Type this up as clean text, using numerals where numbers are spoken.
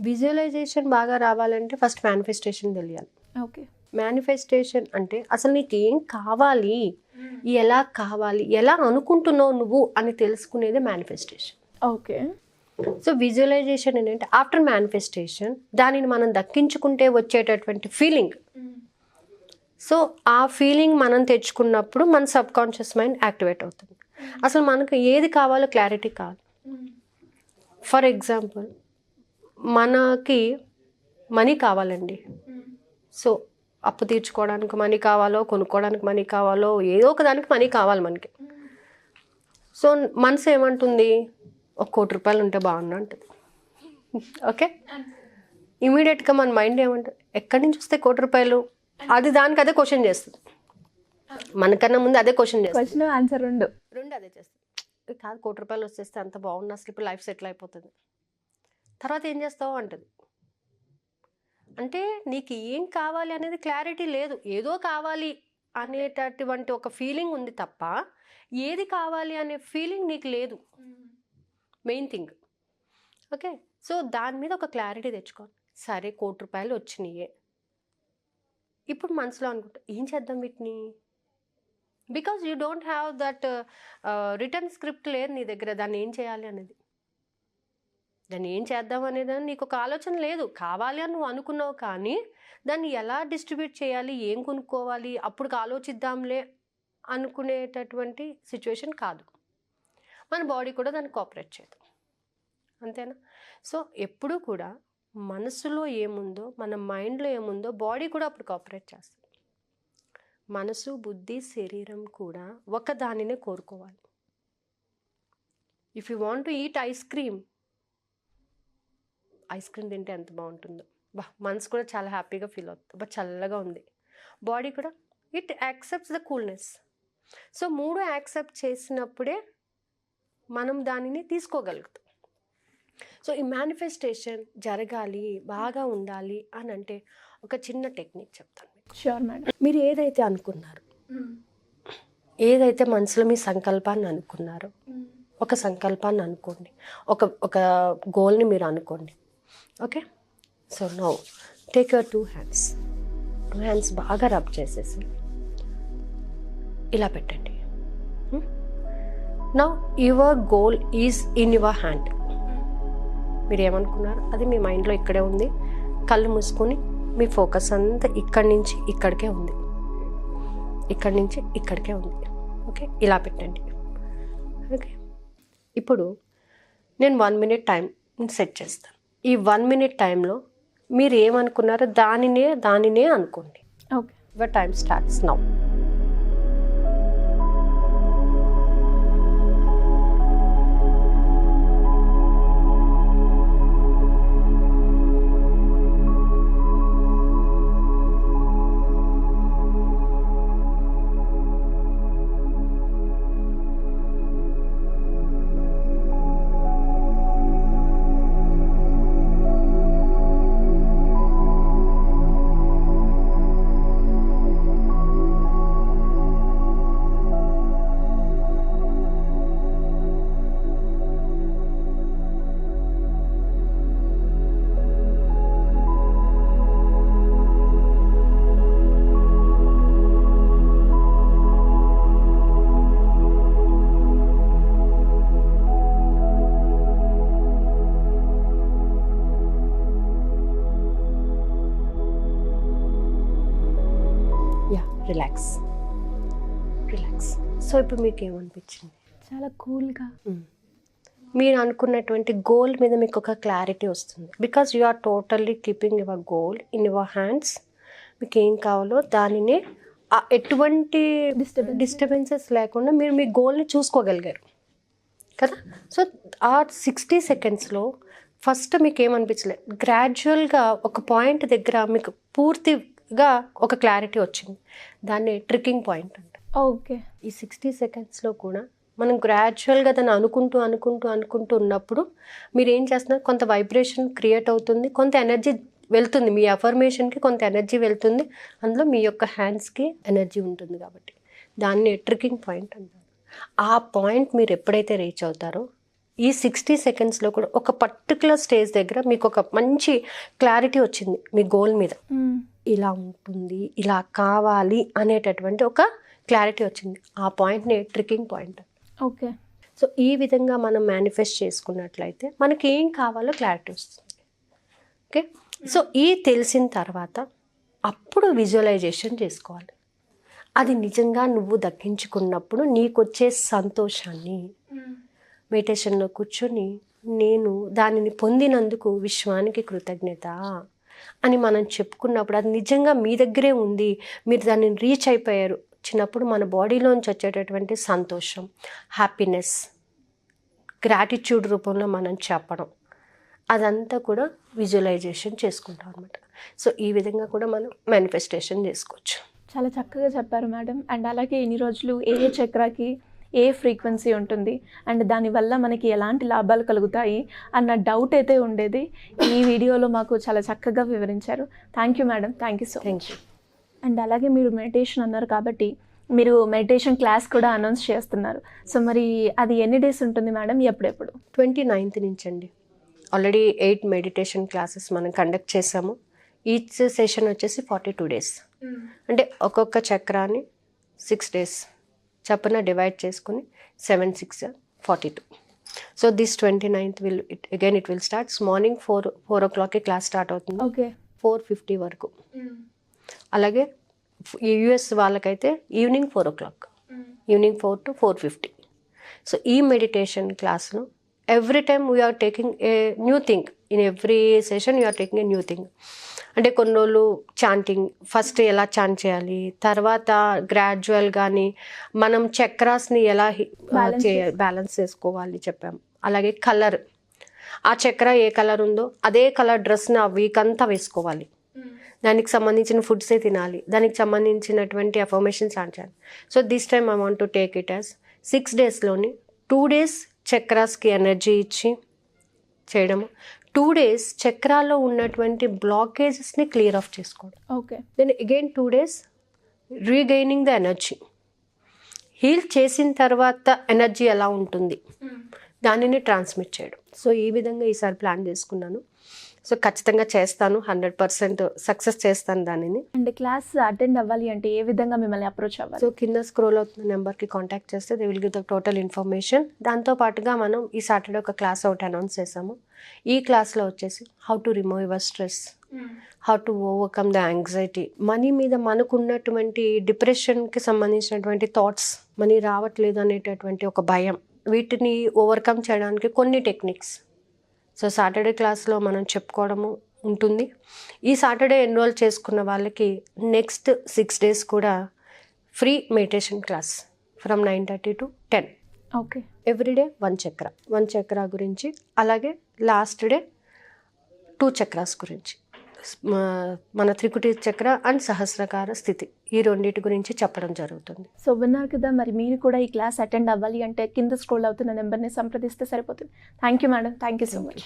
Visualisation బాగా రావాలంటే first manifestation తెలియాలి. ఓకే. మేనిఫెస్టేషన్ అంటే అసలు నీకు ఏం కావాలి, ఎలా కావాలి, ఎలా అనుకుంటున్నావు నువ్వు అని తెలుసుకునేదే మేనిఫెస్టేషన్. ఓకే. సో విజువలైజేషన్ ఏంటంటే ఆఫ్టర్ మేనిఫెస్టేషన్ దానిని మనం దక్కించుకుంటే వచ్చేటటువంటి ఫీలింగ్. సో ఆ ఫీలింగ్ మనం తెచ్చుకున్నప్పుడు మన సబ్ కాన్షియస్ మైండ్ యాక్టివేట్ అవుతుంది. అసలు మనకు ఏది కావాలో క్లారిటీ కావాలి. ఫర్ ఎగ్జాంపుల్ మనకి మనీ కావాలండి. సో అప్పు తీర్చుకోవడానికి మనీ కావాలో, కొనుక్కోవడానికి మనీ కావాలో, ఏదో ఒక దానికి మనీ కావాలి మనకి. సో మనసు ఏమంటుంది, 1 కోటి రూపాయలు ఉంటే బాగున్నా అంటుంది. ఓకే, ఇమీడియట్గా మన మైండ్ ఏమంటుంది, ఎక్కడి నుంచి వస్తాయి 1 కోటి రూపాయలు, అది దానికి అదే క్వశ్చన్ చేస్తుంది. మనకన్నా ముందు అదే క్వశ్చన్ చేస్తుంది. క్వశ్చన్ ఆన్సర్ రెండు అదే చేస్తుంది. కాదు 1 కోటి రూపాయలు వచ్చేస్తే అంత బాగున్నా, అసలు ఇప్పుడు లైఫ్ సెటిల్ అయిపోతుంది. తర్వాత ఏం చేస్తావు అంటుంది. అంటే నీకు ఏం కావాలి అనేది క్లారిటీ లేదు, ఏదో కావాలి అనేటటువంటి ఒక ఫీలింగ్ ఉంది తప్ప ఏది కావాలి అనే ఫీలింగ్ నీకు లేదు. Main thing. ఓకే, సో దాని మీద ఒక క్లారిటీ తెచ్చుకోవాలి. సరే 1 కోటి రూపాయలు వచ్చినాయే, ఇప్పుడు మనసులో అనుకుంటా ఏం చేద్దాం వీటిని. Because you don't have that return script లేదు నీ దగ్గర, దాన్ని ఏం చేయాలి అనేది, దాన్ని ఏం చేద్దాం అనేది నీకు ఒక ఆలోచన లేదు. కావాలి అని నువ్వు అనుకున్నావు, కానీ దాన్ని ఎలా డిస్ట్రిబ్యూట్ చేయాలి, ఏం కొనుక్కోవాలి, అప్పుడు ఆలోచిద్దాంలే అనుకునేటటువంటి సిచ్యువేషన్ కాదు. మన బాడీ కూడా దాన్ని కోఆపరేట్ చేయదు, అంతేనా. సో ఎప్పుడూ కూడా మనసులో ఏముందో, మన మైండ్లో ఏముందో బాడీ కూడా అప్పుడు కోఆపరేట్ చేస్తుంది. మనసు, బుద్ధి, శరీరం కూడా ఒక దానినే కోరుకోవాలి. If you want to eat ice cream తింటే ఎంత బాగుంటుందో, మనసు కూడా చాలా హ్యాపీగా ఫీల్ అవుతుంది, చల్లగా ఉంది. బాడీ కూడా it accepts the coolness. So 3 accept చేసినప్పుడే మనం దానిని తీసుకోగలుగుతాం. సో ఈ మేనిఫెస్టేషన్ జరగాలి, బాగా ఉండాలి అని అంటే ఒక చిన్న టెక్నిక్ చెప్తాను. Sure madam. మీరు ఏదైతే అనుకున్నారు, ఏదైతే మనసులో మీ సంకల్పాన్ని అనుకున్నారో, ఒక సంకల్పాన్ని అనుకోండి, ఒక గోల్ని మీరు అనుకోండి. Okay, so now take your 2 hands బాగా రబ్ చేసేసి ఇలా పెట్టండి. Now your goal is in your hand. మీరు ఏమనుకున్నారు అది మీ మైండ్లో ఇక్కడే ఉంది. కళ్ళు మూసుకొని మీ ఫోకస్ అంతా ఇక్కడి నుంచి ఇక్కడికే ఉంది, ఇక్కడి నుంచి ఇక్కడికే ఉంది. ఓకే, ఇలా పెట్టండి. ఓకే, ఇప్పుడు నేను 1 మినిట్ టైం సెట్ చేస్తాను. ఈ 1 మినిట్ టైంలో మీరు ఏమనుకున్నారో దానినే అనుకోండి. Okay, your time starts now. Relax. So ఇప్పుడు మీకు ఏమనిపించింది? చాలా కూల్గా. మీరు అనుకున్నటువంటి గోల్ మీద మీకు ఒక క్లారిటీ వస్తుంది. Because you are totally keeping your goal in your hands. మీకు ఏం కావాలో దానినే ఎటువంటి డిస్టర్బెన్సెస్ లేకుండా మీరు మీ గోల్ని చూసుకోగలిగారు కదా. సో ఆ 60 సెకండ్స్లో ఫస్ట్ మీకు ఏమనిపించలేదు, గ్రాడ్యువల్గా ఒక పాయింట్ దగ్గర మీకు పూర్తిగా ఒక క్లారిటీ వచ్చింది. దాన్ని ట్రికింగ్ పాయింట్ అంట. ఓకే, ఈ 60 సెకండ్స్లో కూడా మనం గ్రాడ్యువల్గా దాన్ని అనుకుంటూ ఉన్నప్పుడు మీరు ఏం చేస్తున్నారు, కొంత వైబ్రేషన్ క్రియేట్ అవుతుంది, కొంత ఎనర్జీ వెళ్తుంది, మీ అఫర్మేషన్కి కొంత ఎనర్జీ వెళ్తుంది, అందులో మీ యొక్క హ్యాండ్స్కి ఎనర్జీ ఉంటుంది. కాబట్టి దాన్ని ట్రికింగ్ పాయింట్ అంటారు. ఆ పాయింట్ మీరు ఎప్పుడైతే రీచ్ అవుతారో ఈ 60 సెకండ్స్లో కూడా ఒక పర్టికులర్ స్టేజ్ దగ్గర మీకు ఒక మంచి క్లారిటీ వచ్చింది మీ గోల్ మీద. ఇలా ఉంటుంది, ఇలా కావాలి అనేటటువంటి ఒక క్లారిటీ వచ్చింది. ఆ పాయింట్ని ట్రికింగ్ పాయింట్. ఓకే. సో ఈ విధంగా మనం మేనిఫెస్ట్ చేసుకున్నట్లయితే మనకి ఏం కావాలో క్లారిటీ వస్తుంది. ఓకే. సో ఈ తెలిసిన తర్వాత అప్పుడు విజువలైజేషన్ చేసుకోవాలి. అది నిజంగా నువ్వు దక్కించుకున్నప్పుడు నీకు వచ్చే సంతోషాన్ని మెడిటేషన్లో కూర్చొని నేను దానిని పొందినందుకు విశ్వానికి కృతజ్ఞత అని మనం చెప్పుకున్నప్పుడు అది నిజంగా మీ దగ్గరే ఉంది, మీరు దాన్ని రీచ్ అయిపోయారు చిన్నప్పుడు మన బాడీలోంచి వచ్చేటటువంటి సంతోషం, హ్యాపీనెస్, గ్రాటిట్యూడ్ రూపంలో మనం చెప్పడం, అదంతా కూడా విజువలైజేషన్ చేసుకుంటాం అనమాట. సో ఈ విధంగా కూడా మనం మేనిఫెస్టేషన్ చేసుకోవచ్చు. చాలా చక్కగా చెప్పారు మేడం. అండ్ అలాగే ఇన్ని రోజులు ఏ చక్రాకి ఏ ఫ్రీక్వెన్సీ ఉంటుంది అండ్ దానివల్ల మనకి ఎలాంటి లాభాలు కలుగుతాయి అన్న డౌట్ అయితే ఉండేది. ఈ వీడియోలో మాకు చాలా చక్కగా వివరించారు. Thank you madam. Thank you so much. And అలాగే మీరు మెడిటేషన్ అన్నారు కాబట్టి మీరు మెడిటేషన్ క్లాస్ కూడా అనౌన్స్ చేస్తున్నారు. సో మరి అది ఎన్ని డేస్ ఉంటుంది మేడం, ఎప్పుడెప్పుడు? 29th నుంచి అండి. ఆల్రెడీ 8 మెడిటేషన్ క్లాసెస్ మనం కండక్ట్ చేసాము. ఈచ్ సెషన్ వచ్చేసి 42 days. అంటే ఒక్కొక్క చక్రాన్ని 6 days చప్పున డివైడ్ చేసుకుని 7, 6, 42. So this 29th it will starts. Morning 4 o'clock class start అవుతుంది. ఓకే. 4:50 వరకు. అలాగే యుఎస్ వాళ్ళకైతే evening 4 o'clock, evening 4 to 4:50. So ఈ మెడిటేషన్ క్లాస్ను every time we are taking a new thing. In every session you are taking a new thing. అంటే కొన్ని రోజులు chanting, first ఎలా చాంట్ చేయాలి, తర్వాత గ్రాడ్యువల్ కానీ మనం చక్రాస్ని ఎలా బ్యాలెన్స్ చేసుకోవాలి చెప్పాము. అలాగే కలర్, ఆ చక్ర ఏ కలర్ ఉందో అదే కలర్ డ్రెస్ని ఆ వీక్ అంతా వేసుకోవాలి. దానికి సంబంధించిన ఫుడ్సే తినాలి, దానికి సంబంధించినటువంటి అఫర్మేషన్స్ చేయాలి. So this time I want to take it as 6 daysలోని 2 days చక్రాస్కి ఎనర్జీ ఇచ్చి చేయడము, 2 days చక్రాల్లో ఉన్నటువంటి బ్లాకేజెస్ని క్లియర్ ఆఫ్ చేసుకోవడం. Okay. Then again 2 days regaining the energy. Heal చేసిన తర్వాత ఎనర్జీ ఎలా ఉంటుంది దానిని ట్రాన్స్మిట్ చేయడం. సో ఈ విధంగా ఈసారి ప్లాన్ చేసుకున్నాను. సో ఖచ్చితంగా చేస్తాను, 100% సక్సెస్ చేస్తాను దానిని. అండ్ క్లాస్ అటెండ్ అవ్వాలి అంటే ఏ విధంగా మిమ్మల్ని అప్రోచ్ అవ్వాలి? సో కింద స్క్రోల్ అవుతున్న నెంబర్కి కాంటాక్ట్ చేస్తే they will give the total information. దాంతోపాటుగా మనం ఈ సాటర్డే ఒక క్లాస్ ఒకటి అనౌన్స్ చేసాము. ఈ క్లాస్లో వచ్చేసి how to remove your stress, how to overcome the anxiety, money మీద మనకున్నటువంటి డిప్రెషన్కి సంబంధించినటువంటి థాట్స్, మనీ రావట్లేదు అనేటటువంటి ఒక భయం, వీటిని ఓవర్కమ్ చేయడానికి కొన్ని టెక్నిక్స్. సో సాటర్డే క్లాస్లో మనం చెప్పుకోవడము ఉంటుంది. ఈ సాటర్డే ఎన్రోల్ చేసుకున్న వాళ్ళకి నెక్స్ట్ 6 days కూడా free meditation class from 9:30 to 10. Okay. Everyday 1 చక్ర గురించి, అలాగే లాస్ట్ డే 2 చక్రాస్ గురించి, మన త్రికుటి చక్ర అండ్ సహస్రకార స్థితి, ఈ రెండింటి గురించి చెప్పడం జరుగుతుంది. సో విన్నారు కదా, మరి మీరు కూడా ఈ క్లాస్ అటెండ్ అవ్వాలి అంటే కింద స్క్రోల్ అవుతున్న నెంబర్ని సంప్రదిస్తే సరిపోతుంది. Thank you madam. Thank you so much.